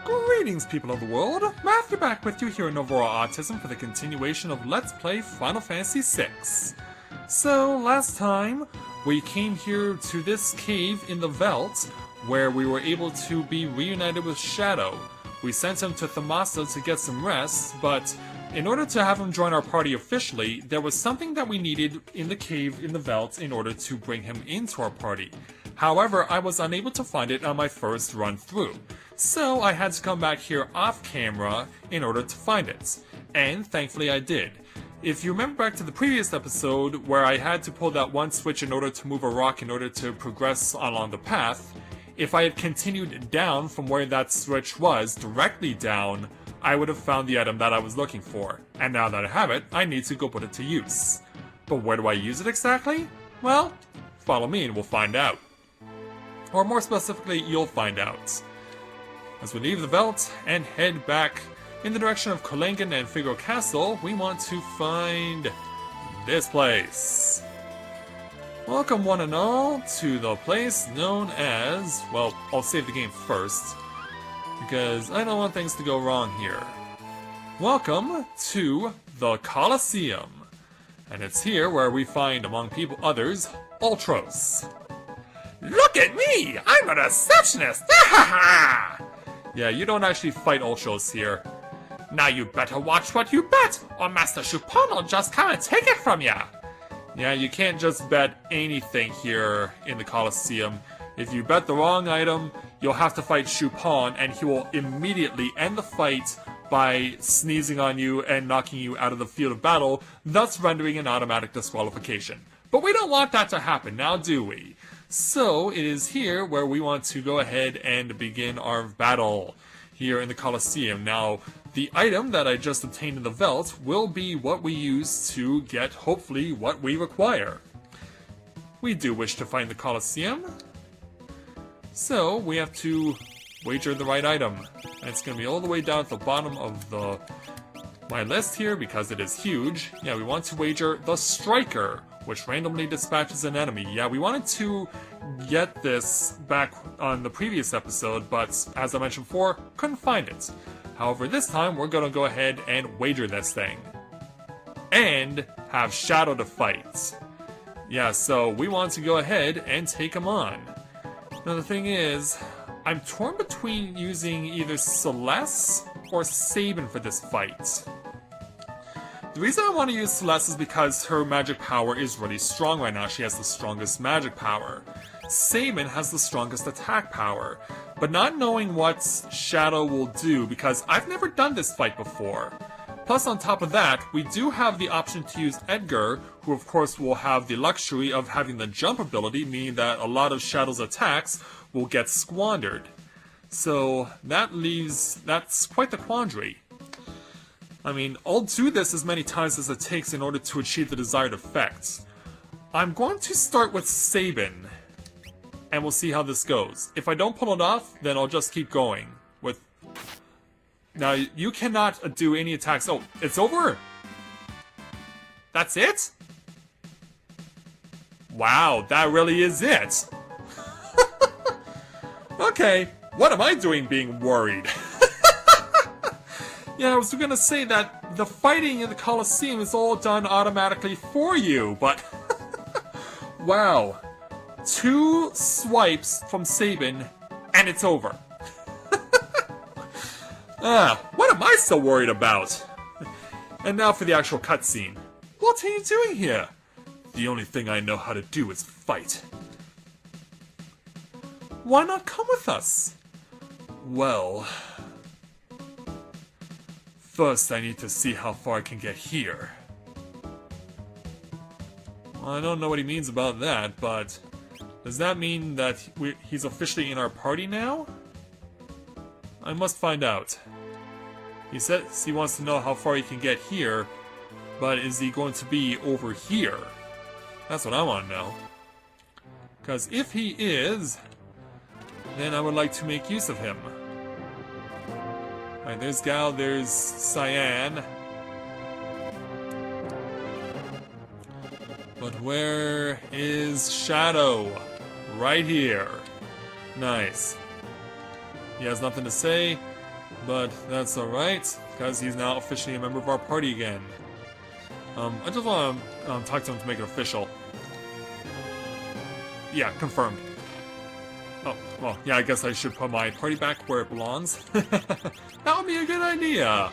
Greetings, people of the world! Matthew back with you here in Overall Autism for the continuation of Let's Play Final Fantasy VI. So, last time, we came here to this cave in the Veldt, where we were able to be reunited with Shadow. We sent him to Thamasa to get some rest, but in order to have him join our party officially, there was something that we needed in the cave in the Veldt in order to bring him into our party. However, I was unable to find it on my first run through. So I had to come back here off camera in order to find it. And thankfully I did. If you remember back to the previous episode where I had to pull that one switch in order to move a rock in order to progress along the path, if I had continued down from where that switch was, directly down, I would have found the item that I was looking for. And now that I have it, I need to go put it to use. But where do I use it exactly? Well, follow me and we'll find out. Or more specifically, you'll find out. As we leave the Veldt and head back in the direction of Kolengan and Figaro Castle, we want to find this place. Welcome one and all to the place known as... well, I'll save the game first, because I don't want things to go wrong here. Welcome to the Colosseum. And it's here where we find, among others, Ultros. Look at me! I'm a receptionist! Yeah, you don't actually fight Ultros here. Now you better watch what you bet, or Master Chupon will just come and take it from ya! Yeah, you can't just bet anything here in the Colosseum. If you bet the wrong item, you'll have to fight Chupon, and he will immediately end the fight by sneezing on you and knocking you out of the field of battle, thus rendering an automatic disqualification. But we don't want that to happen, now do we? So, it is here where we want to go ahead and begin our battle here in the Colosseum. Now, the item that I just obtained in the Veldt will be what we use to get, hopefully, what we require. We do wish to find the Colosseum, so we have to wager the right item. And it's going to be all the way down at the bottom of my list here because it is huge. Yeah, we want to wager the Striker, which randomly dispatches an enemy. Yeah, we wanted to get this back on the previous episode, but as I mentioned before, couldn't find it. However, this time we're going to go ahead and wager this thing. And have Shadow to fight. Yeah, so we want to go ahead and take him on. Now the thing is, I'm torn between using either Celeste or Sabin for this fight. The reason I want to use Celeste is because her magic power is really strong right now. She has the strongest magic power. Sabin has the strongest attack power. But not knowing what Shadow will do, because I've never done this fight before. Plus on top of that, we do have the option to use Edgar, who of course will have the luxury of having the jump ability, meaning that a lot of Shadow's attacks will get squandered. So that's quite the quandary. I mean, I'll do this as many times as it takes in order to achieve the desired effects. I'm going to start with Sabin, and we'll see how this goes. If I don't pull it off, then I'll just keep going with... Now, you cannot do any attacks. Oh, it's over? That's it? Wow, that really is it. Okay, what am I doing being worried? Yeah, I was gonna say that the fighting in the Colosseum is all done automatically for you, but... Wow. 2 swipes from Sabin, and it's over. What am I so worried about? And now for the actual cutscene. What are you doing here? The only thing I know how to do is fight. Why not come with us? Well... First, I need to see how far I can get here. Well, I don't know what he means about that, but... Does that mean that he's officially in our party now? I must find out. He says he wants to know how far he can get here, but is he going to be over here? That's what I want to know. Because if he is, then I would like to make use of him. Alright, there's Gal, there's Cyan. But where is Shadow? Right here. Nice. He has nothing to say. But that's alright, because he's now officially a member of our party again. I just want to talk to him to make it official. Yeah, confirmed. Oh, well, yeah, I guess I should put my party back where it belongs. That would be a good idea!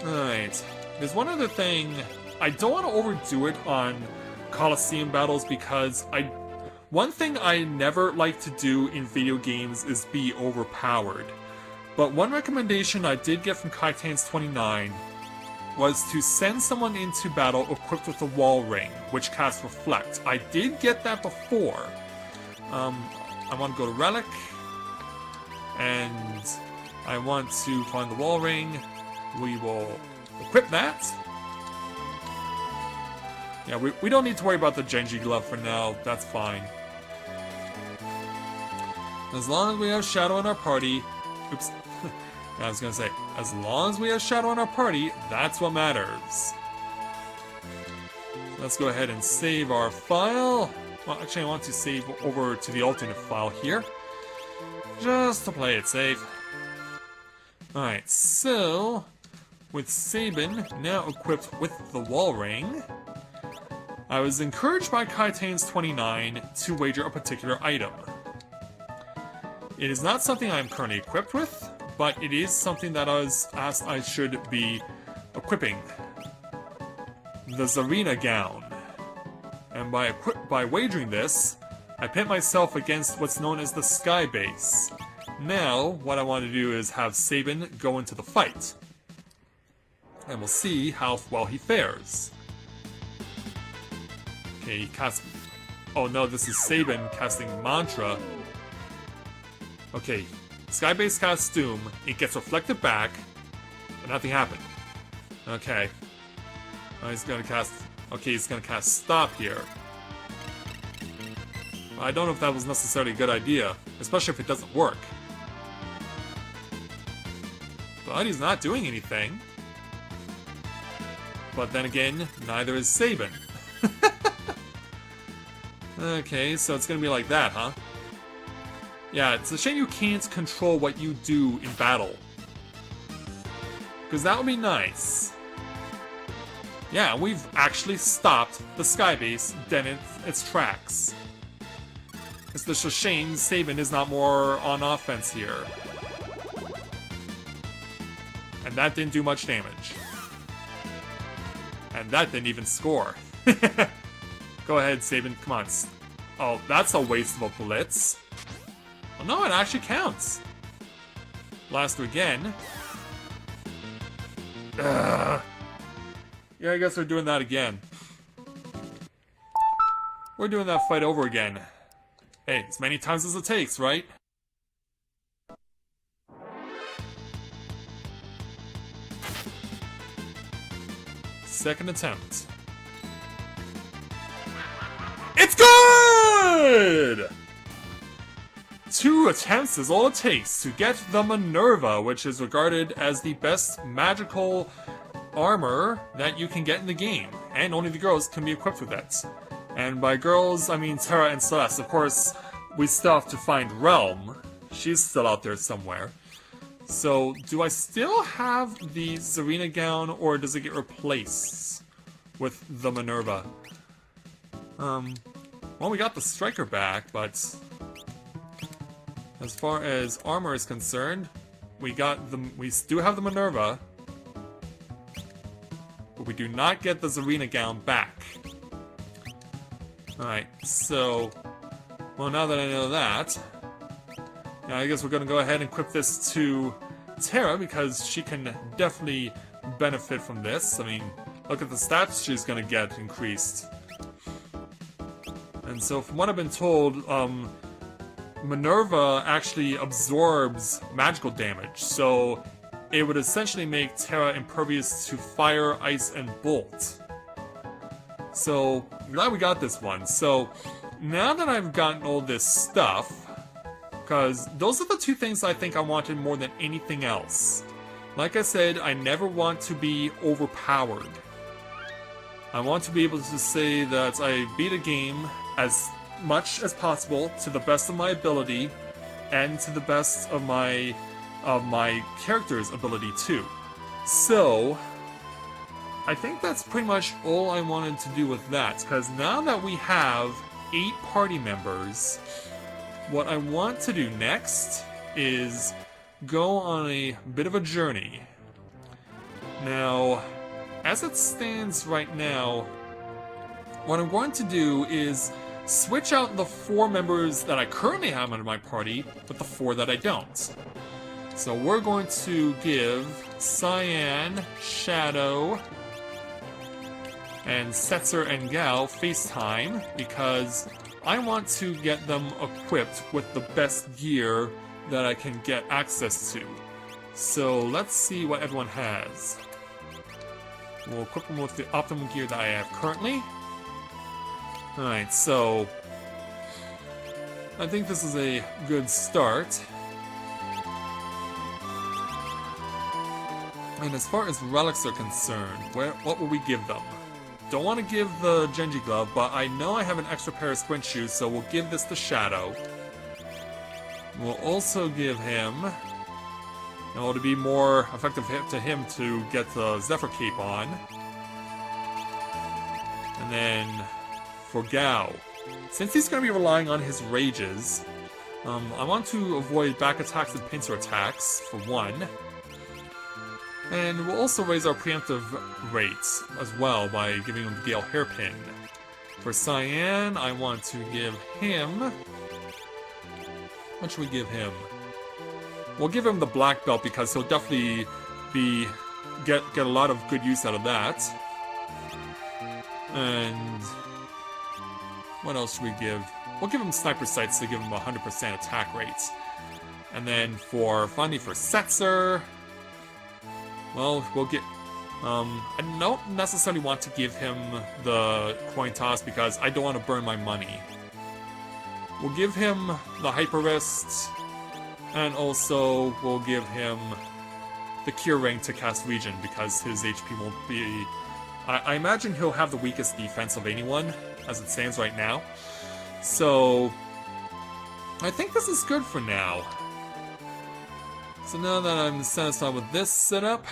Alright. There's one other thing. I don't want to overdo it on Coliseum battles because one thing I never like to do in video games is be overpowered. But one recommendation I did get from Kaitains29 was to send someone into battle equipped with a wall ring, which casts Reflect. I did get that before. I want to go to Relic, and I want to find the wall ring. We will equip that. Yeah, we don't need to worry about the Genji glove for now. That's fine. As long as we have Shadow in our party... Oops. I was gonna say, as long as we have Shadow in our party, that's what matters. Let's go ahead and save our file. Well, actually, I want to save over to the alternate file here, just to play it safe. Alright, so, with Sabin now equipped with the wall ring, I was encouraged by Kaitains29 to wager a particular item. It is not something I am currently equipped with, but it is something that I was asked I should be equipping. The Zarina Gown. And by wagering this, I pit myself against what's known as the Sky Base. Now, what I want to do is have Sabin go into the fight. And we'll see how well he fares. Okay, he casts... Oh no, this is Sabin casting Mantra. Okay, Skybase casts Doom, it gets reflected back, but nothing happened. Okay. Oh, he's gonna cast... Okay, he's gonna cast Stop here. I don't know if that was necessarily a good idea, especially if it doesn't work. But he's not doing anything. But then again, neither is Sabin. Okay, so it's gonna be like that, huh? Yeah, it's a shame you can't control what you do in battle. Because that would be nice. Yeah, we've actually stopped the Skybase dead in its tracks. It's just a shame Sabin is not more on offense here. And that didn't do much damage. And that didn't even score. Go ahead, Sabin, come on. Oh, that's a waste of a blitz. Well, no, it actually counts. Blast her again. Ugh. Yeah, I guess we're doing that again. We're doing that fight over again. Hey, as many times as it takes, right? Second attempt. It's good! 2 attempts is all it takes to get the Minerva, which is regarded as the best magical armor that you can get in the game, and only the girls can be equipped with it. And by girls, I mean Terra and Celeste. Of course, we still have to find Realm. She's still out there somewhere. So, do I still have the Zarina Gown, or does it get replaced with the Minerva? Well, we got the Striker back, but as far as armor is concerned, we do have the Minerva, but we do not get the Zarina Gown back. Alright, so, well, now that I know that, yeah, I guess we're gonna go ahead and equip this to Terra, because she can definitely benefit from this. I mean, look at the stats she's gonna get increased. And so, from what I've been told, Minerva actually absorbs magical damage, so it would essentially make Terra impervious to fire, ice, and bolt. So, glad we got this one. So, now that I've gotten all this stuff, because those are the 2 things I think I wanted more than anything else. Like I said, I never want to be overpowered. I want to be able to say that I beat a game as much as possible to the best of my ability, and to the best of my character's ability too. So I think that's pretty much all I wanted to do with that, because now that we have 8 party members, what I want to do next is go on a bit of a journey. Now, as it stands right now, what I'm going to do is switch out the 4 members that I currently have under my party with the 4 that I don't. So we're going to give Cyan, Shadow, and Setzer and Gal FaceTime because I want to get them equipped with the best gear that I can get access to. So let's see what everyone has. We'll equip them with the optimum gear that I have currently. Alright, so I think this is a good start. And as far as relics are concerned, what will we give them? Don't want to give the Genji glove, but I know I have an extra pair of squint shoes, so we'll give this to Shadow. We'll also give him, in order to be more effective to him, to get the Zephyr Cape on. And then for Gao, since he's going to be relying on his rages, I want to avoid back attacks and pincer attacks, for one. And we'll also raise our preemptive rates as well by giving him the Gale Hairpin. For Cyan, I want to give him... What should we give him? We'll give him the Black Belt because he'll definitely get a lot of good use out of that. And... what else should we give? We'll give him Sniper Sights to give him 100% attack rates. And then finally for Setzer... well, we'll get... I don't necessarily want to give him the coin toss because I don't want to burn my money. We'll give him the Hyper Wrist, and also we'll give him the Cure Ring to cast Regen because his HP won't be... I imagine he'll have the weakest defense of anyone as it stands right now. So I think this is good for now. So now that I'm satisfied with this setup,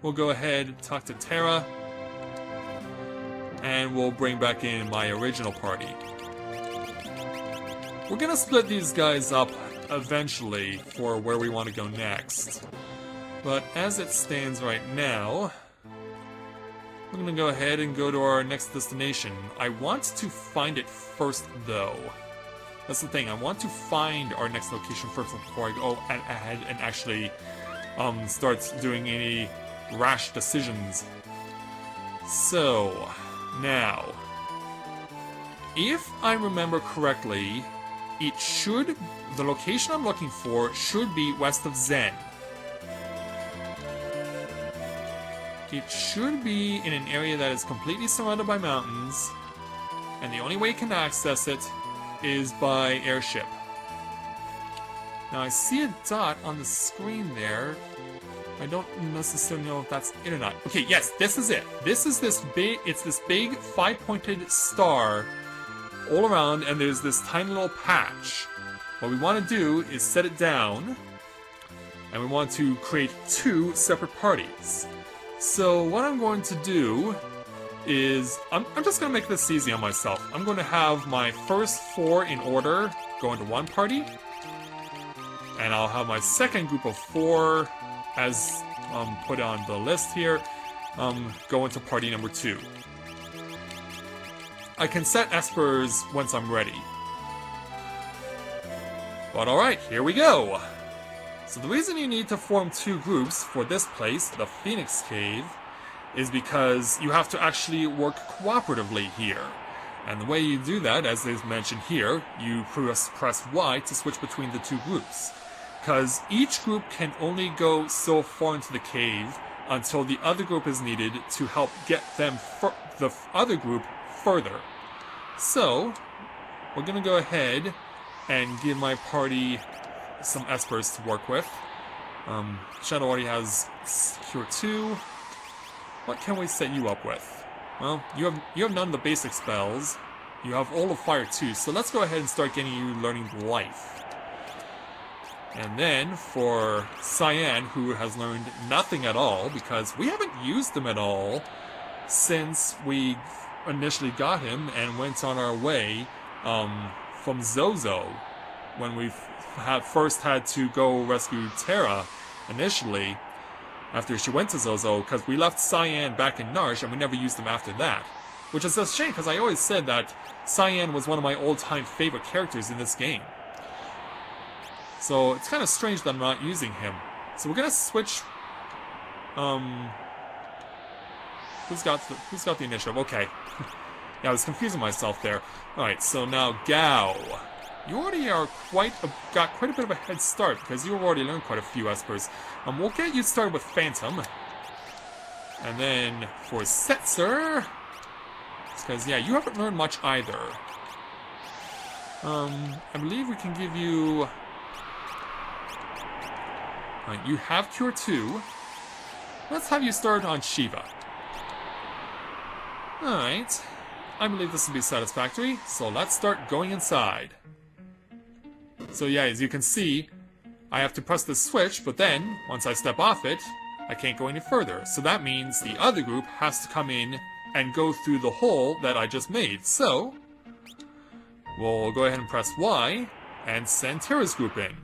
we'll go ahead and talk to Terra, and we'll bring back in my original party. We're gonna split these guys up eventually for where we want to go next. But as it stands right now, we're gonna go ahead and go to our next destination. I want to find it first though. That's the thing, I want to find our next location first before I go ahead and actually start doing any rash decisions. So, now, if I remember correctly, the location I'm looking for should be west of Zen. It should be in an area that is completely surrounded by mountains, and the only way you can access it is by airship. Now I see a dot on the screen there. I don't necessarily know if that's it or not. Okay, yes, this is it. This is this big, it's this big 5-pointed star all around, and there's this tiny little patch. What we want to do is set it down, and we want to create 2 separate parties. So what I'm going to do is, I'm just going to make this easy on myself. I'm going to have my first 4 in order go into one party, and I'll have my second group of 4 as put on the list here, go into party number 2. I can set espers once I'm ready. But alright, here we go! So the reason you need to form 2 groups for this place, the Phoenix Cave, is because you have to actually work cooperatively here. And the way you do that, as is mentioned here, you press Y to switch between the 2 groups. Because each group can only go so far into the cave until the other group is needed to help get them the other group further. So, we're going to go ahead and give my party some espers to work with. Shadow already has Cure 2. What can we set you up with? Well, you have none of the basic spells. You have all of Fire 2, so let's go ahead and start getting you learning Life. And then for Cyan, who has learned nothing at all, because we haven't used him at all since we initially got him and went on our way from Zozo, when we first had to go rescue Terra initially, after she went to Zozo, because we left Cyan back in Narsh and we never used him after that. Which is a shame, because I always said that Cyan was one of my all-time favorite characters in this game. So it's kind of strange that I'm not using him. So we're gonna switch. Who's got the initiative? Okay. Yeah, I was confusing myself there. All right, so now Gao, you already are got quite a bit of a head start because you already learned quite a few espers. We'll get you started with Phantom, and then for Setzer, because yeah, you haven't learned much either. I believe we can give you. You have Cure 2. Let's have you start on Shiva. Alright. I believe this will be satisfactory, so let's start going inside. So yeah, as you can see, I have to press the switch, but then, once I step off it, I can't go any further. So that means the other group has to come in and go through the hole that I just made. So, we'll go ahead and press Y, and send Terra's group in.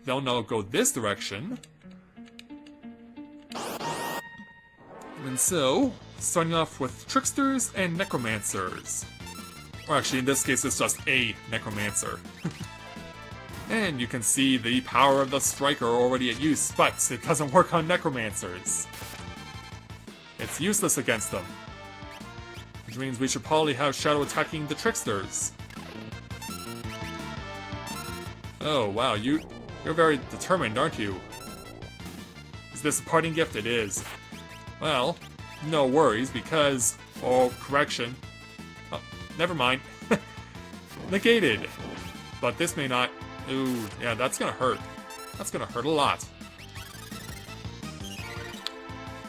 They'll now go this direction. And so, starting off with Tricksters and Necromancers. Or actually, in this case, it's just a Necromancer. And you can see the power of the Striker already at use, but it doesn't work on Necromancers. It's useless against them. Which means we should probably have Shadow attacking the Tricksters. Oh, wow, you're very determined, aren't you? Is this a parting gift? It is. Well, no worries, because... Oh, correction. Oh, never mind. Negated. But this may not... Ooh, yeah, that's gonna hurt. That's gonna hurt a lot.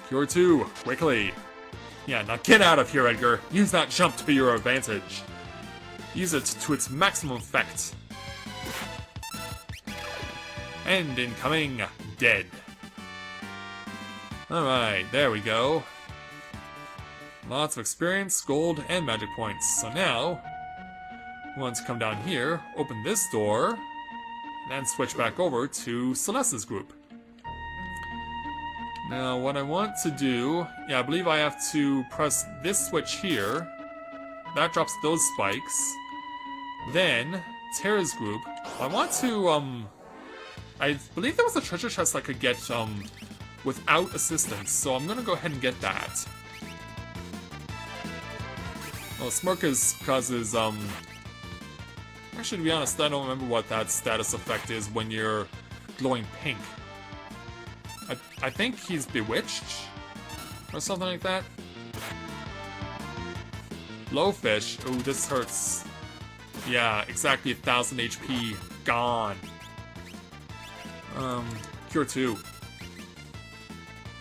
Cure 2, quickly. Yeah, now get out of here, Edgar. Use that jump to your advantage. Use it to its maximum effect. And incoming, dead. Alright, there we go. Lots of experience, gold, and magic points. So now, we want to come down here, open this door, and then switch back over to Celeste's group. Now, what I want to do... Yeah, I believe I have to press this switch here. That drops those spikes. Then, Terra's group. I want to, I believe there was a treasure chest I could get, without assistance, so I'm gonna go ahead and get that. Well, Smirkers causes, actually, to be honest, I don't remember what that status effect is when you're glowing pink. I think he's bewitched? Or something like that? Blowfish. Ooh, this hurts. Yeah, exactly 1000 HP. Gone. Cure 2.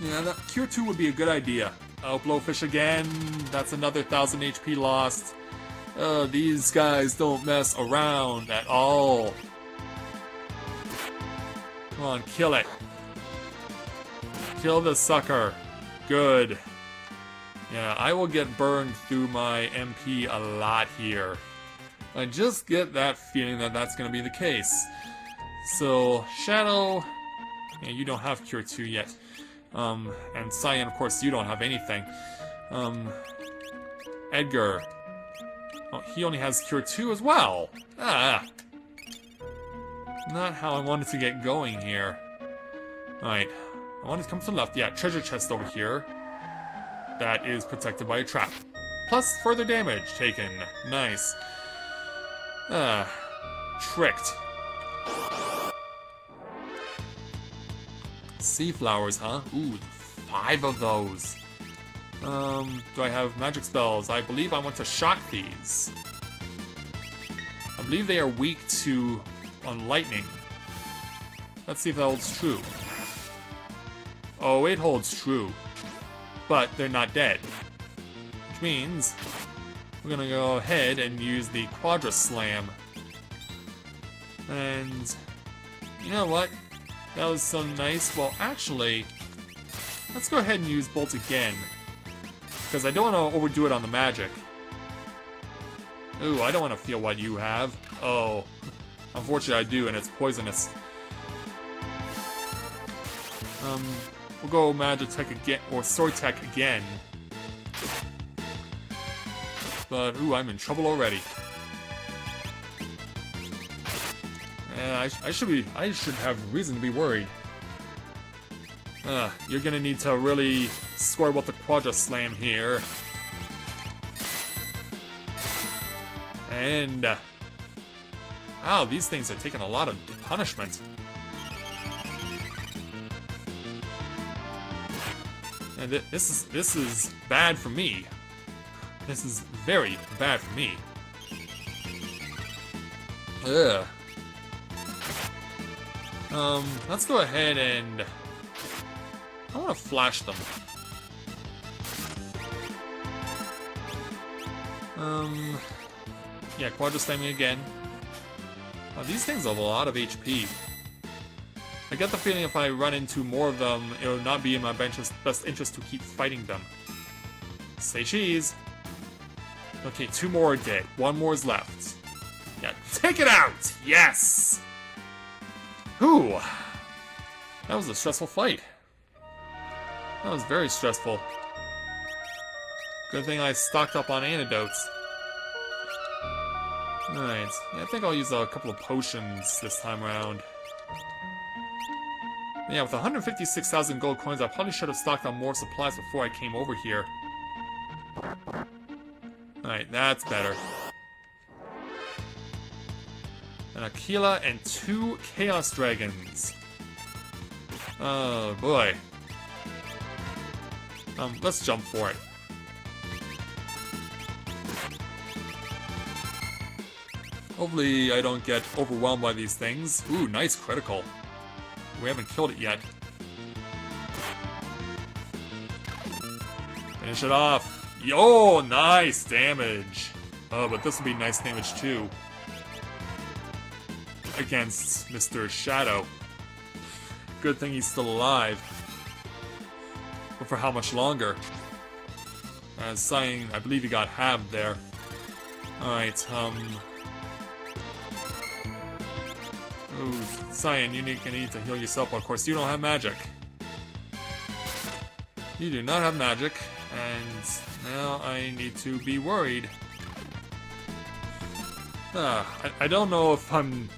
Yeah, Cure 2 would be a good idea. Oh, Blowfish again. That's another 1000 HP lost. These guys don't mess around at all. Come on, kill it. Kill the sucker. Good. Yeah, I will get burned through my MP a lot here. I just get that feeling that that's going to be the case. So, Shadow... Yeah, you don't have Cure 2 yet. And Cyan, of course, you don't have anything. Edgar... Oh, he only has Cure 2 as well! Ah! Not how I wanted to get going here. Alright, I wanted to come to the left. Yeah, treasure chest over here. That is protected by a trap. Plus further damage taken. Nice. Tricked. Sea flowers, huh? Ooh, 5 of those. Do I have magic spells? I believe I want to shock these. I believe they are weak to lightning. Let's see if that holds true. Oh, it holds true. But they're not dead. Which means we're gonna go ahead and use the Quadra Slam. And you know what? That was so nice. Well, actually, let's go ahead and use Bolt again. Because I don't want to overdo it on the magic. Ooh, I don't want to feel what you have. Oh, unfortunately I do, and it's poisonous. We'll go Magic Tech again, or Sword Tech again. But, ooh, I'm in trouble already. Yeah, I should have reason to be worried. You're gonna need to really score with the Quadra Slam here. And, wow, these things are taking a lot of punishment. And this is bad for me. This is very bad for me. Ugh. Let's go ahead and I want to flash them. Yeah, Quadra Slamming again. Oh, these things have a lot of HP. I get the feeling if I run into more of them, it will not be in my best interest to keep fighting them. Say cheese. Okay, 2 more are dead. 1 more is left. Yeah, take it out! Yes! Whew. That was a stressful fight. That was very stressful. Good thing I stocked up on antidotes. Alright, yeah, I think I'll use a couple of potions this time around. Yeah, with 156,000 gold coins, I probably should have stocked on more supplies before I came over here. Alright, that's better. An Aquila and 2 Chaos Dragons. Oh boy. Let's jump for it. Hopefully I don't get overwhelmed by these things. Ooh, nice critical. We haven't killed it yet. Finish it off. Yo, nice damage. Oh, but this will be nice damage too. Against Mr. Shadow. Good thing he's still alive. But for how much longer? Cyan, I believe he got halved there. Alright, Ooh, Cyan, you're gonna need to heal yourself, but of course you don't have magic. You do not have magic, and now I need to be worried. I don't know if I'm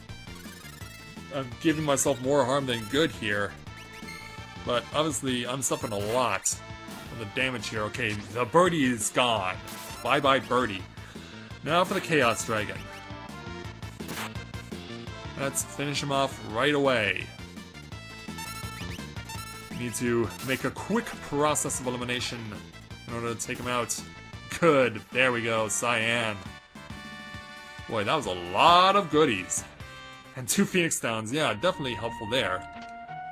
giving myself more harm than good here. But obviously I'm suffering a lot from the damage here. Okay, the birdie is gone. Bye-bye birdie. Now for the Chaos Dragon. Let's finish him off right away. Need to make a quick process of elimination in order to take him out. Good. There we go. Cyan. Boy, that was a lot of goodies. And 2 Phoenix Downs. Yeah, definitely helpful there.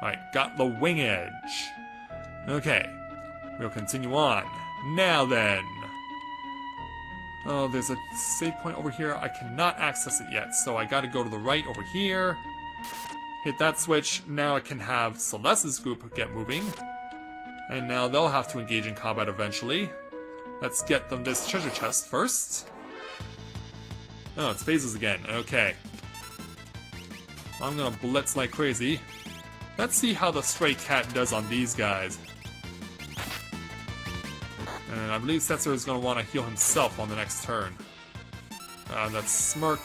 Alright, got the Wing Edge. Okay. We'll continue on. Now then. Oh, there's a save point over here. I cannot access it yet, so I gotta go to the right over here. Hit that switch. Now I can have Celeste's group get moving. And now they'll have to engage in combat eventually. Let's get them this treasure chest first. Oh, it's phases again. Okay. I'm gonna blitz like crazy. Let's see how the Stray Cat does on these guys. And I believe Setzer is going to want to heal himself on the next turn. That's Smirk.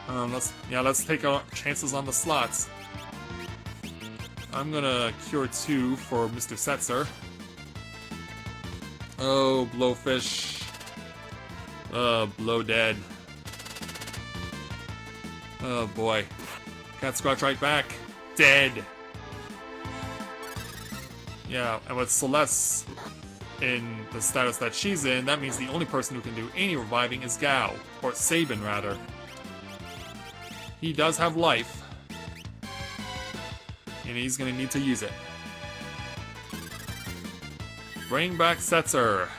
Let's take our chances on the slots. I'm gonna cure 2 for Mr. Setzer. Oh, Blowfish. Blow dead. Oh boy. Cat Scratch right back. Dead. Yeah, and with Celeste in the status that she's in, that means the only person who can do any reviving is Gao. Or Sabin, rather. He does have life. And he's gonna need to use it. Bring back Setzer.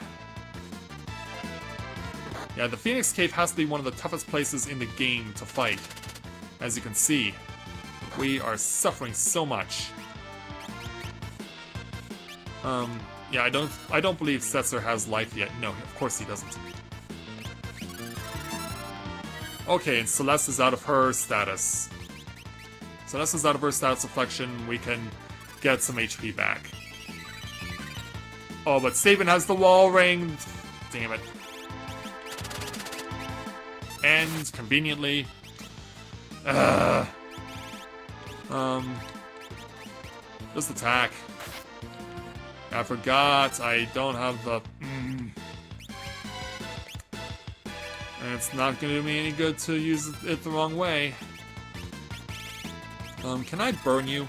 Yeah, the Phoenix Cave has to be one of the toughest places in the game to fight. As you can see, we are suffering so much. Yeah, I don't believe Setzer has life yet. No, of course he doesn't. Okay, and Celeste is out of her status. Celeste is out of her status deflection. We can get some HP back. Oh, but Sabin has the wall ring. Damn it. And conveniently, just attack. I forgot. I don't have the. And it's not going to do me any good to use it the wrong way. Can I burn you?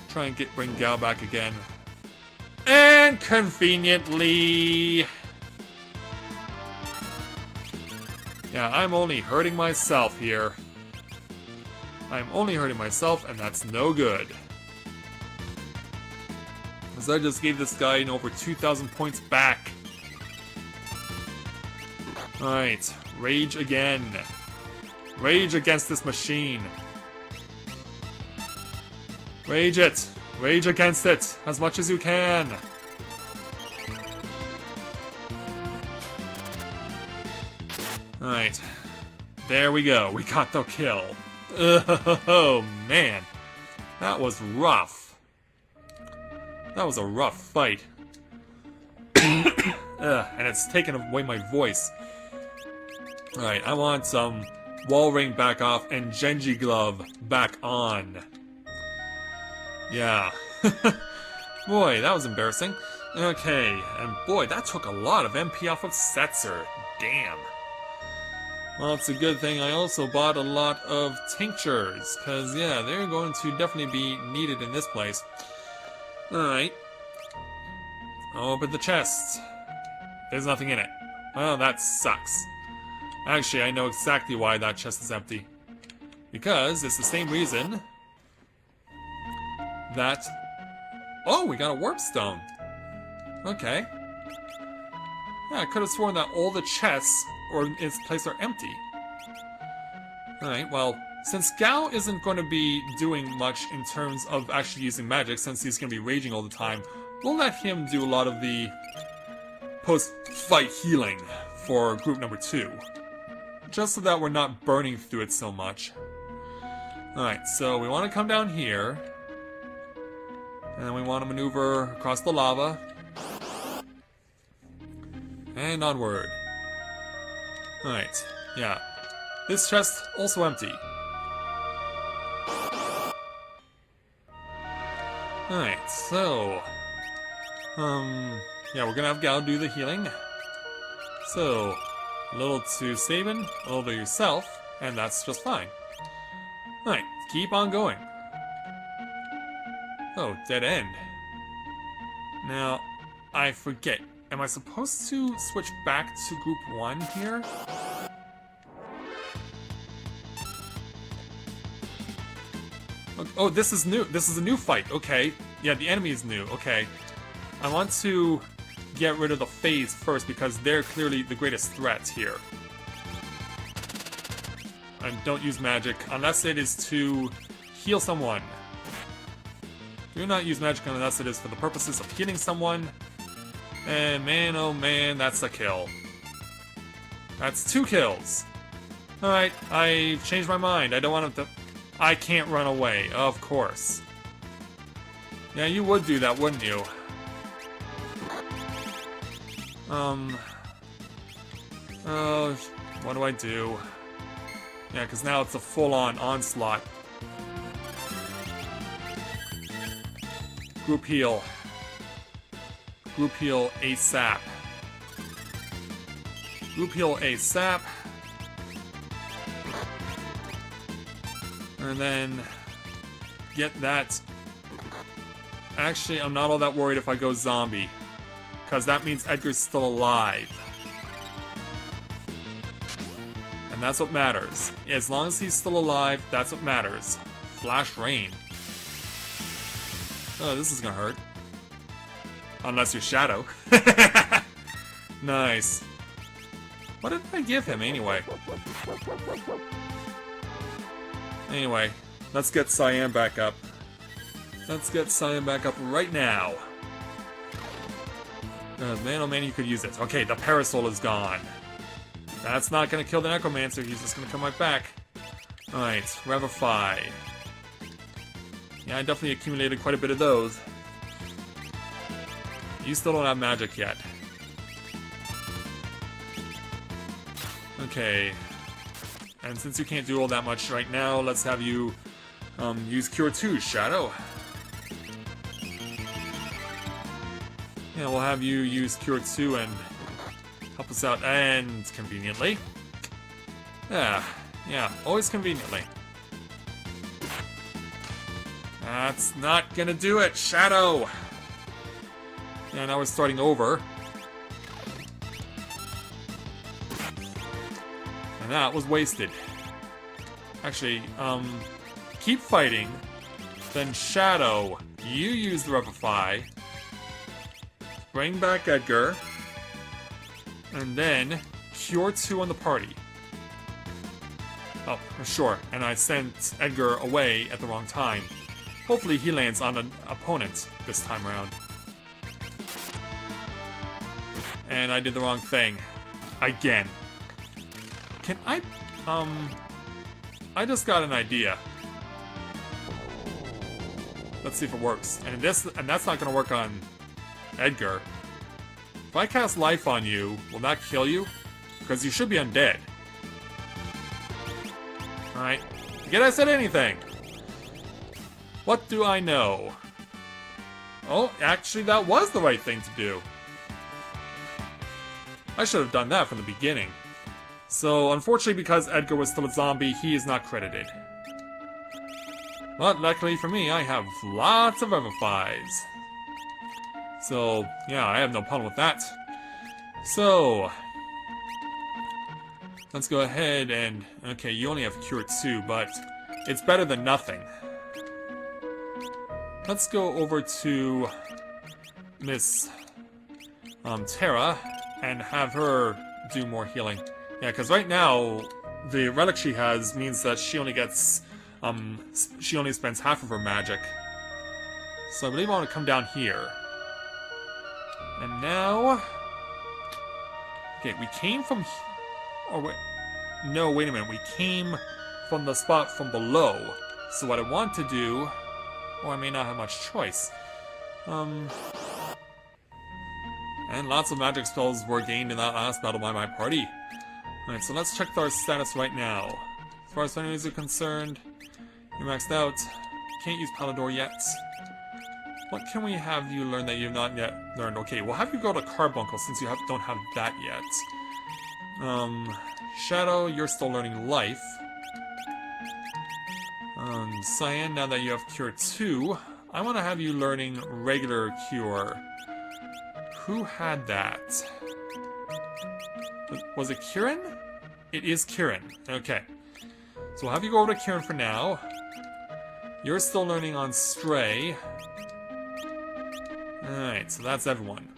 Try and bring Gao back again. And conveniently... Yeah, I'm only hurting myself here. I'm only hurting myself, and that's no good. Because I just gave this guy over 2,000 points back. Alright, rage again. Rage against this machine. Rage it! Rage against it as much as you can! Alright. There we go. We got the kill. Oh, man. That was rough. That was a rough fight. And it's taken away my voice. Alright, I want some wall ring back off and Genji glove back on. Yeah. Boy, that was embarrassing. Okay, and boy, that took a lot of MP off of Setzer. Damn. Well, it's a good thing I also bought a lot of tinctures, because, yeah, they're going to definitely be needed in this place. Alright. Open the chest. There's nothing in it. Well, that sucks. Actually, I know exactly why that chest is empty. Because it's the same reason that... Oh, we got a warp stone. Okay. Yeah, I could have sworn that all the chests or in its place are empty. Alright, well, since Gao isn't going to be doing much in terms of actually using magic, since he's going to be raging all the time, we'll let him do a lot of the post-fight healing for group number 2. Just so that we're not burning through it so much. Alright, so we want to come down here. And we want to maneuver across the lava. And onward. Alright, yeah. This chest also empty. Alright, so... yeah, we're gonna have Gao do the healing. So, a little to Sabin, a little to yourself, and that's just fine. Alright, keep on going. Oh, dead end. Now, I forget. Am I supposed to switch back to group 1 here? Oh, this is new. This is a new fight. Okay. Yeah, the enemy is new. Okay. I want to get rid of the phase first because they're clearly the greatest threat here. And don't use magic unless it is to heal someone. Do not use magic unless it is for the purposes of healing someone. And man, oh man, that's a kill. That's 2 kills. Alright, I changed my mind. I don't want him to... I can't run away, of course. Yeah, you would do that, wouldn't you? What do I do? Yeah, because now it's a full-on onslaught. Group heal. Group heal ASAP. Group heal ASAP. And then get that. Actually, I'm not all that worried if I go zombie. Because that means Edgar's still alive. And that's what matters. As long as he's still alive, that's what matters. Flash rain. Oh, this is gonna hurt. Unless you're Shadow. Nice. What did I give him anyway? Anyway, let's get Cyan back up. Let's get Cyan back up right now. Man, oh man, you could use it. Okay, the Parasol is gone. That's not gonna kill the Necromancer, he's just gonna come right back. Alright, Revivify. Yeah, I definitely accumulated quite a bit of those. You still don't have magic yet. Okay. And since you can't do all that much right now, let's have you use Cure 2, Shadow. Yeah, we'll have you use Cure 2 and help us out, and conveniently. Yeah, always conveniently. That's not gonna do it, Shadow! Yeah, now we're starting over. And that was wasted. Actually, keep fighting. Then Shadow, you use the Revivify. Bring back Edgar. And then Cure 2 on the party. Oh, sure. And I sent Edgar away at the wrong time. Hopefully he lands on an opponent this time around. And I did the wrong thing. Again. Can I, I just got an idea. Let's see if it works. And that's not gonna work on Edgar. If I cast Life on you, will that kill you? Because you should be undead. Alright. Forget I said anything. What do I know? Oh, actually that was the right thing to do. I should have done that from the beginning. So, unfortunately, because Edgar was still a zombie, he is not credited. But luckily for me, I have lots of Revivifies. So, yeah, I have no problem with that. So, let's go ahead and... Okay, you only have Cure 2, but it's better than nothing. Let's go over to Miss Terra and have her do more healing. Yeah, because right now, the relic she has means that she only gets, she only spends half of her magic. So I believe I want to come down here. And now... Okay, we came from... Oh, wait. No, wait a minute. We came from the spot from below. So what I want to do... Or I may not have much choice. And lots of magic spells were gained in that last battle by my party. Alright, so let's check our status right now. As far as enemies are concerned, you're maxed out. Can't use Palador yet. What can we have you learn that you've not yet learned? Okay, we'll have you go to Carbuncle since you don't have that yet. Shadow, you're still learning Life. Cyan, now that you have Cure 2, I want to have you learning Regular Cure. Who had that? Was it Kieran? It is Kieran. Okay. So we'll have you go over to Kieran for now. You're still learning on Stray. Alright, so that's everyone.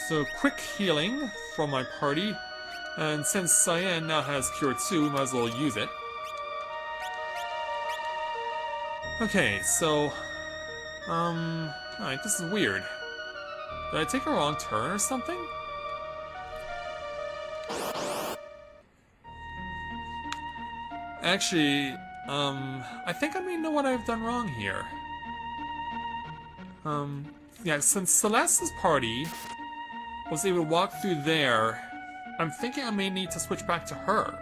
So quick healing from my party. And since Cyan now has Cure 2, we might as well use it. Okay, so... Alright, this is weird. Did I take a wrong turn or something? Actually, I think I may know what I've done wrong here. Yeah, since Celeste's party was able to walk through there, I'm thinking I may need to switch back to her.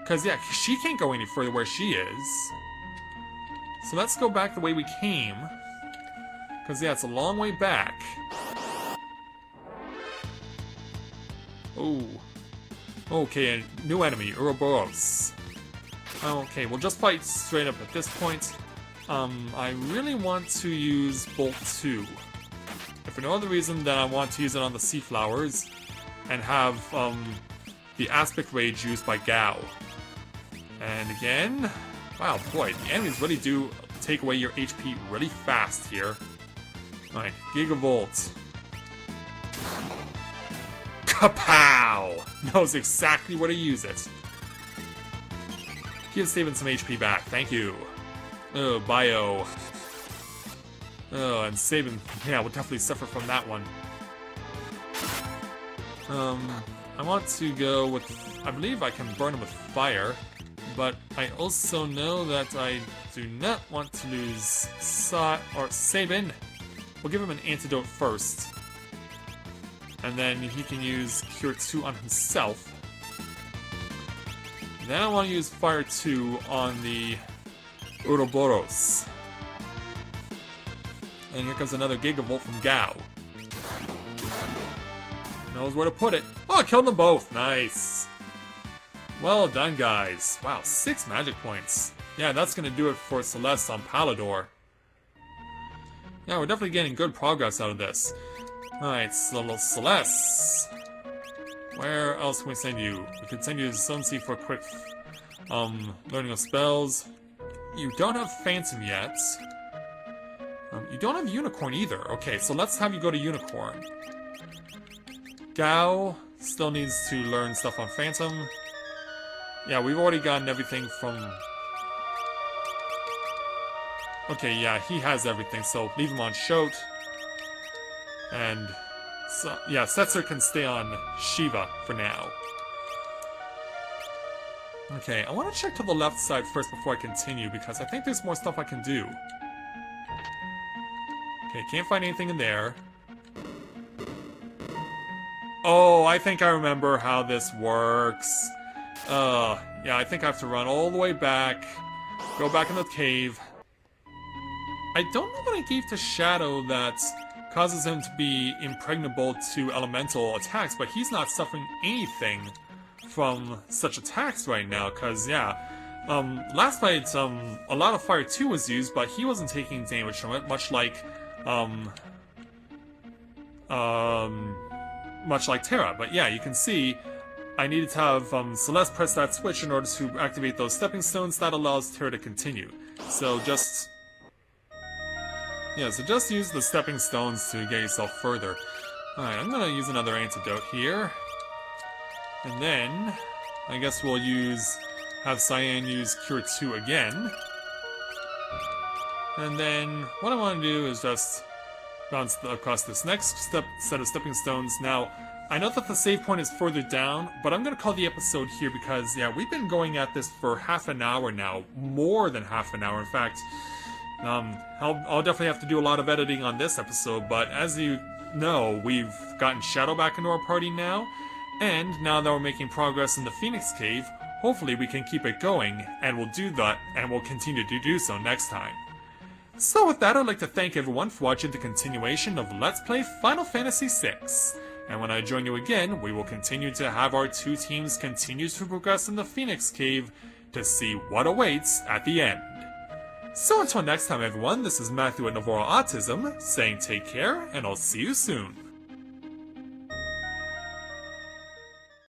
Because, yeah, she can't go any further where she is. So let's go back the way we came. Because, yeah, it's a long way back. Oh. Okay, a new enemy, Ouroboros. Okay, we'll just fight straight up at this point. I really want to use Bolt 2. If for no other reason than I want to use it on the Sea Flowers and have the Aspect Rage used by Gao. And again, wow, boy, the enemies really do take away your HP really fast here. Alright, Gigavolt. Kapow! knows exactly where to use it. Give Sabin some HP back, thank you. Oh, Bio. Oh, and Sabin, yeah, will definitely suffer from that one. I want to go with, I believe I can burn him with fire, but I also know that I do not want to lose Sabin. We'll give him an antidote first. And then he can use Cure 2 on himself. Then I want to use Fire 2 on the Ouroboros. And here comes another Gigavolt from Gao. Knows where to put it. Oh, I killed them both. Nice. Well done, guys. Wow, 6 magic points. Yeah, that's going to do it for Celeste on Palador. Yeah, we're definitely getting good progress out of this. Alright, so little Celeste. Where else can we send you? We could send you to Sunseed for a quick learning of spells. You don't have Phantom yet. You don't have Unicorn either. Okay, so let's have you go to Unicorn. Gao still needs to learn stuff on Phantom. Yeah, we've already gotten everything from... Okay, yeah, he has everything, so leave him on Shote. And... So, yeah, Setzer can stay on Shiva for now. Okay, I want to check to the left side first before I continue, because I think there's more stuff I can do. Okay, can't find anything in there. Oh, I think I remember how this works. Yeah, I think I have to run all the way back, go back in the cave. I don't know what I gave to Shadow that causes him to be impregnable to elemental attacks, but he's not suffering anything from such attacks right now, because, yeah, last fight, a lot of Fire 2 was used, but he wasn't taking damage from it, much like Terra. But yeah, you can see I needed to have Celeste press that switch in order to activate those stepping stones. That allows Terra to continue. So just... Yeah, so just use the stepping stones to get yourself further. Alright, I'm gonna use another antidote here. And then, I guess we'll have Cyan use Cure 2 again. And then, what I want to do is just bounce across this next set of stepping stones. Now, I know that the save point is further down, but I'm going to call the episode here because, yeah, we've been going at this for half an hour now. More than half an hour, in fact. I'll definitely have to do a lot of editing on this episode, but as you know, we've gotten Shadow back into our party now, and now that we're making progress in the Phoenix Cave, hopefully we can keep it going, and we'll do that, and we'll continue to do so next time. So with that, I'd like to thank everyone for watching the continuation of Let's Play Final Fantasy VI. And when I join you again, we will continue to have our two teams continue to progress in the Phoenix Cave to see what awaits at the end. So until next time everyone, this is Matthew at Novora Autism, saying take care, and I'll see you soon.